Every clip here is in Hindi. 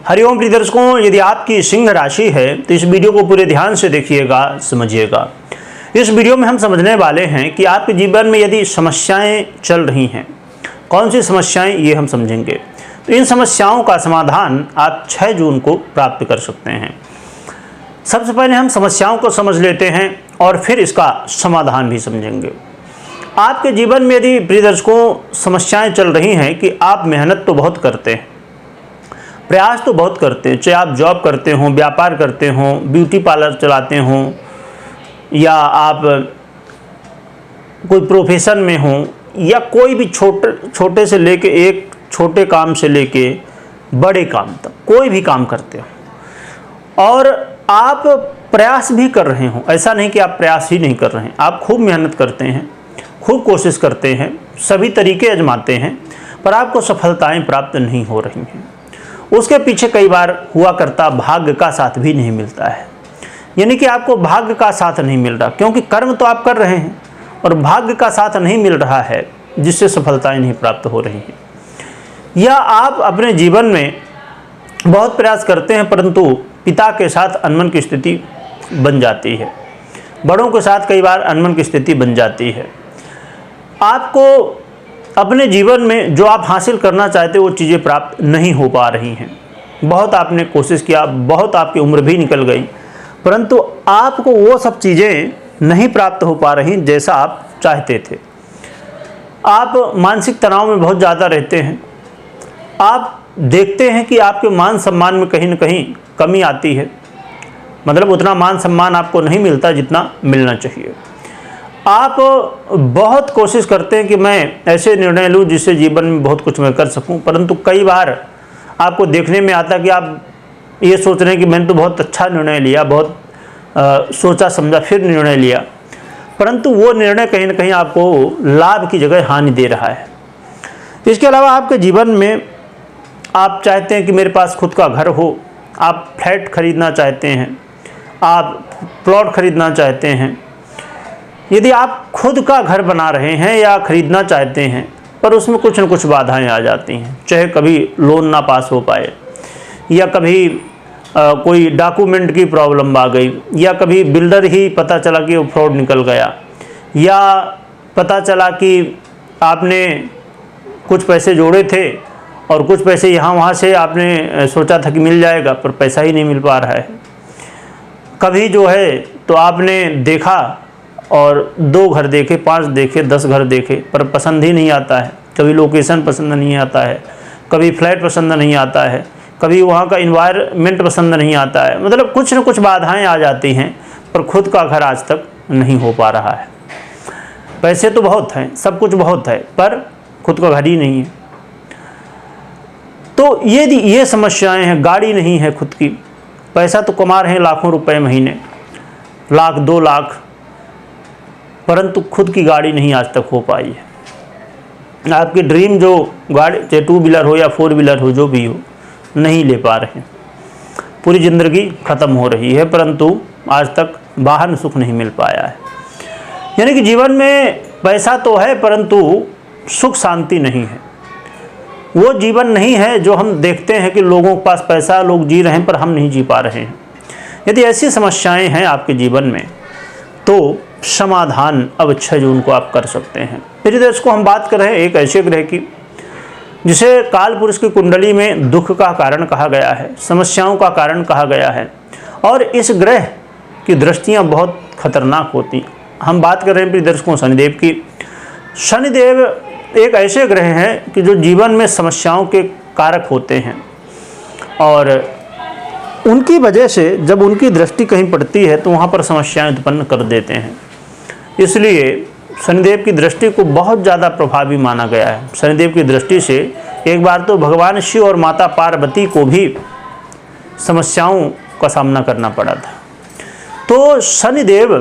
हरिओम प्रिय दर्शकों, यदि आपकी सिंह राशि है तो इस वीडियो को पूरे ध्यान से देखिएगा, समझिएगा। इस वीडियो में हम समझने वाले हैं कि आपके जीवन में यदि समस्याएं चल रही हैं, कौन सी समस्याएं, ये हम समझेंगे। तो इन समस्याओं का समाधान आप 6 जून को प्राप्त कर सकते हैं। सबसे पहले हम समस्याओं को समझ लेते हैं और फिर इसका समाधान भी समझेंगे। आपके जीवन में यदि प्रिय दर्शकों समस्याएं चल रही हैं कि आप मेहनत तो बहुत करते हैं, प्रयास तो बहुत करते हैं, चाहे आप जॉब करते हों, व्यापार करते हों, ब्यूटी पार्लर चलाते हों, या आप कोई प्रोफेशन में हों, या कोई भी छोटे से लेके एक छोटे काम से लेके बड़े काम तक कोई भी काम करते हो और आप प्रयास भी कर रहे हो। ऐसा नहीं कि आप प्रयास ही नहीं कर रहे हैं, आप खूब मेहनत करते हैं, खूब कोशिश करते हैं, सभी तरीके आजमाते हैं, पर आपको सफलताएं प्राप्त नहीं हो रही हैं। उसके पीछे कई बार हुआ करता भाग्य का साथ भी नहीं मिलता है, यानी कि आपको भाग्य का साथ नहीं मिल रहा, क्योंकि कर्म तो आप कर रहे हैं और भाग्य का साथ नहीं मिल रहा है, जिससे सफलताएं नहीं प्राप्त हो रही हैं। या आप अपने जीवन में बहुत प्रयास करते हैं परंतु पिता के साथ अनमन की स्थिति बन जाती है, बड़ों के साथ कई बार अनमन की स्थिति बन जाती है। आपको अपने जीवन में जो आप हासिल करना चाहते वो चीज़ें प्राप्त नहीं हो पा रही हैं। बहुत आपने कोशिश किया, बहुत आपकी उम्र भी निकल गई, परंतु आपको वो सब चीज़ें नहीं प्राप्त हो पा रही जैसा आप चाहते थे। आप मानसिक तनाव में बहुत ज़्यादा रहते हैं। आप देखते हैं कि आपके मान सम्मान में कहीं न कहीं कमी आती है, मतलब उतना मान सम्मान आपको नहीं मिलता जितना मिलना चाहिए। आप बहुत कोशिश करते हैं कि मैं ऐसे निर्णय लूं जिससे जीवन में बहुत कुछ मैं कर सकूं, परंतु कई बार आपको देखने में आता कि आप ये सोच रहे हैं कि मैंने तो बहुत अच्छा निर्णय लिया, बहुत सोचा समझा फिर निर्णय लिया, परंतु वो निर्णय कहीं ना कहीं आपको लाभ की जगह हानि दे रहा है। इसके अलावा आपके जीवन में आप चाहते हैं कि मेरे पास खुद का घर हो, आप फ्लैट खरीदना चाहते हैं, आप प्लॉट खरीदना चाहते हैं। यदि आप खुद का घर बना रहे हैं या खरीदना चाहते हैं पर उसमें कुछ न कुछ बाधाएं आ जाती हैं, चाहे कभी लोन ना पास हो पाए, या कभी कोई डॉक्यूमेंट की प्रॉब्लम आ गई, या कभी बिल्डर ही पता चला कि वो फ्रॉड निकल गया, या पता चला कि आपने कुछ पैसे जोड़े थे और कुछ पैसे यहाँ वहाँ से आपने सोचा था कि मिल जाएगा पर पैसा ही नहीं मिल पा रहा है। कभी जो है तो आपने देखा और 2 घर देखे, 5 देखे, 10 घर देखे, पर पसंद ही नहीं आता है। कभी लोकेशन पसंद नहीं आता है, कभी फ्लैट पसंद नहीं आता है, कभी वहाँ का इन्वायरमेंट पसंद नहीं आता है, मतलब कुछ न कुछ बाधाएं आ जाती हैं, पर खुद का घर आज तक नहीं हो पा रहा है। पैसे तो बहुत हैं, सब कुछ बहुत है, पर खुद का घर ही नहीं है। तो ये समस्याएं हैं। गाड़ी नहीं है खुद की, पैसा तो कमा रहे हैं लाखों रुपए महीने, लाख 2 लाख, परंतु खुद की गाड़ी नहीं आज तक हो पाई है। आपकी ड्रीम जो गाड़ी, चाहे 2 व्हीलर हो या 4 व्हीलर हो, जो भी हो, नहीं ले पा रहे हैं। पूरी ज़िंदगी ख़त्म हो रही है परंतु आज तक वाहन सुख नहीं मिल पाया है। यानी कि जीवन में पैसा तो है परंतु सुख शांति नहीं है। वो जीवन नहीं है जो हम देखते हैं कि लोगों के पास पैसा, लोग जी रहे हैं पर हम नहीं जी पा रहे हैं। यदि ऐसी समस्याएं हैं आपके जीवन में तो समाधान अब 6 जून को आप कर सकते हैं। प्रिय दर्शकों, हम बात कर रहे हैं एक ऐसे ग्रह की जिसे काल पुरुष की कुंडली में दुख का कारण कहा गया है, समस्याओं का कारण कहा गया है, और इस ग्रह की दृष्टियां बहुत खतरनाक होती। हम बात कर रहे हैं प्रिय दर्शकों शनिदेव की। शनिदेव एक ऐसे ग्रह हैं कि जो जीवन में समस्याओं के कारक होते हैं, और उनकी वजह से जब उनकी दृष्टि कहीं पड़ती है तो वहाँ पर समस्याएं उत्पन्न कर देते हैं। इसलिए शनिदेव की दृष्टि को बहुत ज़्यादा प्रभावी माना गया है। शनिदेव की दृष्टि से एक बार तो भगवान शिव और माता पार्वती को भी समस्याओं का सामना करना पड़ा था। तो शनिदेव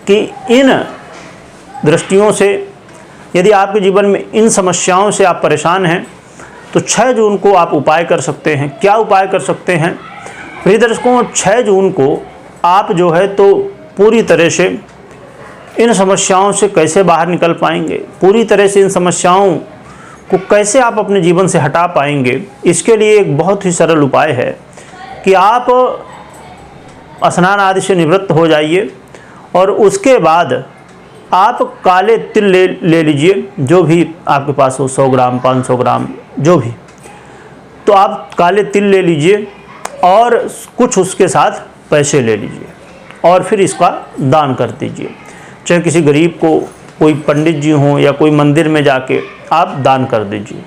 की इन दृष्टियों से यदि आपके जीवन में इन समस्याओं से आप परेशान हैं तो 6 जून को आप उपाय कर सकते हैं। क्या उपाय कर सकते हैं प्रिय दर्शकों? 6 जून को आप जो है तो पूरी तरह से इन समस्याओं से कैसे बाहर निकल पाएंगे, पूरी तरह से इन समस्याओं को कैसे आप अपने जीवन से हटा पाएंगे, इसके लिए एक बहुत ही सरल उपाय है कि आप स्नान आदि से निवृत्त हो जाइए और उसके बाद आप काले तिल ले लीजिए, जो भी आपके पास हो, 100 ग्राम 500 ग्राम जो भी, तो आप काले तिल ले लीजिए और कुछ उसके साथ पैसे ले लीजिए और फिर इसका दान कर दीजिए। चाहे किसी गरीब को, कोई पंडित जी हों या कोई मंदिर में जाके आप दान कर दीजिए।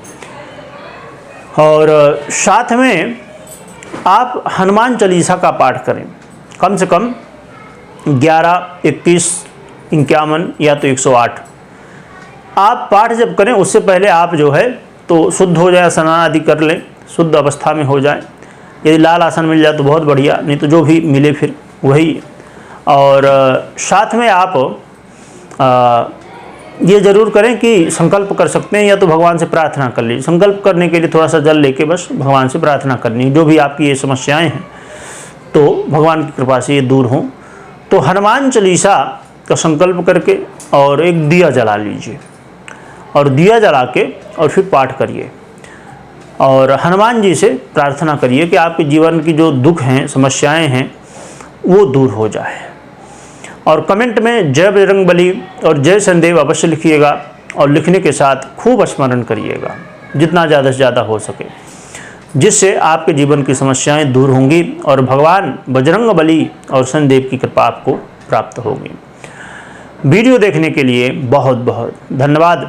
और साथ में आप हनुमान चालीसा का पाठ करें, कम से कम 11, 21, 51 या तो 108। आप पाठ जब करें उससे पहले आप जो है तो शुद्ध हो जाए, स्नान आदि कर लें, शुद्ध अवस्था में हो जाए। यदि लाल आसन मिल जाए तो बहुत बढ़िया, नहीं तो जो भी मिले फिर वही। और साथ में आप ये ज़रूर करें कि संकल्प कर सकते हैं या तो भगवान से प्रार्थना कर लीजिए। संकल्प करने के लिए थोड़ा सा जल लेके बस भगवान से प्रार्थना करनी, जो भी आपकी ये समस्याएं हैं तो भगवान की कृपा से ये दूर हों। तो हनुमान चालीसा का संकल्प करके और एक दिया जला लीजिए और दिया जला के और फिर पाठ करिए और हनुमान जी से प्रार्थना करिए कि आपके जीवन की जो दुख हैं, समस्याएं हैं, वो दूर हो जाए। और कमेंट में जय बजरंगबली और जय शनिदेव अवश्य लिखिएगा और लिखने के साथ खूब स्मरण करिएगा, जितना ज़्यादा से ज़्यादा हो सके, जिससे आपके जीवन की समस्याएं दूर होंगी और भगवान बजरंगबली और शनिदेव की कृपा आपको प्राप्त होगी। वीडियो देखने के लिए बहुत बहुत धन्यवाद।